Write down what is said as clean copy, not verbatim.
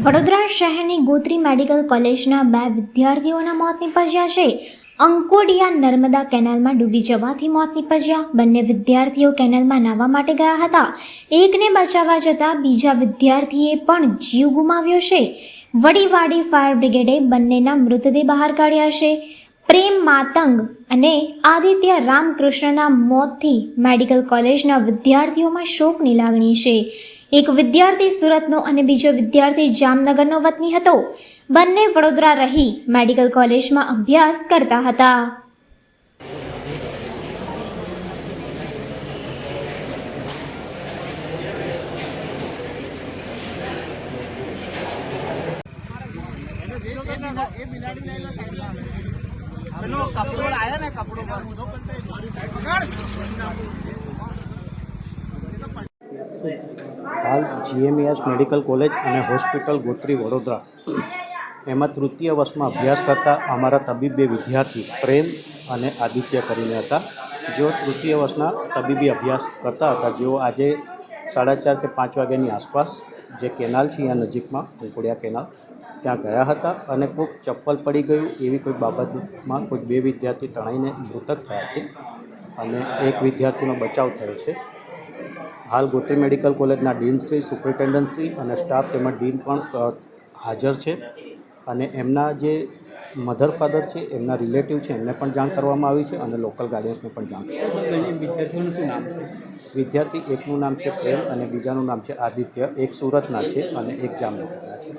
વડોદરા શહેરની ગોત્રી મેડિકલ કોલેજના 2 વિદ્યાર્થીઓના મોત નીપજ્યા છે. અંકોડિયા નર્મદા કેનાલમાં ડૂબી જવાથી મોત નીપજ્યા. બંને વિદ્યાર્થીઓ કેનાલમાં નાહવા માટે ગયા હતા. એકને બચાવવા જતાં બીજા વિદ્યાર્થીએ પણ જીવ ગુમાવ્યો છે. વડીવાડી ફાયર બ્રિગેડે બંનેના મૃતદેહ બહાર કાઢ્યા છે. પ્રેમ માતંગ અને આદિત્ય રામકૃષ્ણના મોતથી મેડિકલ કોલેજના વિદ્યાર્થીઓમાં શોકની લાગણી છે. એક વિદ્યાર્થી સુરતનો અને બીજો વિદ્યાર્થી જામનગરનો વતની હતો. બંને વડોદરા રહી મેડિકલ કોલેજમાં અભ્યાસ કરતા હતા. હાલ GMES મેડિકલ કોલેજ અને હોસ્પિટલ ગોત્રી વડોદરા એમાં તૃતીય વર્ષમાં અભ્યાસ કરતા અમારા તબીબ બે વિદ્યાર્થી પ્રેમ અને આદિત્ય કરીને હતા, જેઓ તૃતીય વર્ષના તબીબી અભ્યાસ કરતા હતા. જેઓ આજે 4:30 કે 5 વાગ્યાની આસપાસ જે કેનાલ છે અહીંયા નજીકમાં અંકોડિયા કેનાલ ત્યાં ગયા હતા અને કોઈક ચપ્પલ પડી ગયું એવી કોઈ બાબતમાં કોઈ 2 વિદ્યાર્થી તણાઈને મૃતક થયા છે અને એક વિદ્યાર્થીનો બચાવ થયો છે. હાલ ગોત્રી મેડિકલ કોલેજના ડીનશ્રી, સુપ્રિન્ટેન્ડન્ટશ્રી અને સ્ટાફ તેમજ ડીન પણ હાજર છે અને એમના જે મધર ફાધર છે, એમના રિલેટિવ છે, એમને પણ જાણ કરવામાં આવી છે અને લોકલ ગાર્ડિયન્સને પણ જાણ વિદ્યાર્થીઓનું શું નામ છે? વિદ્યાર્થી એકનું નામ છે પ્રેમ અને બીજાનું નામ છે આદિત્ય. એક સુરતના છે અને એક જામનગરના છે.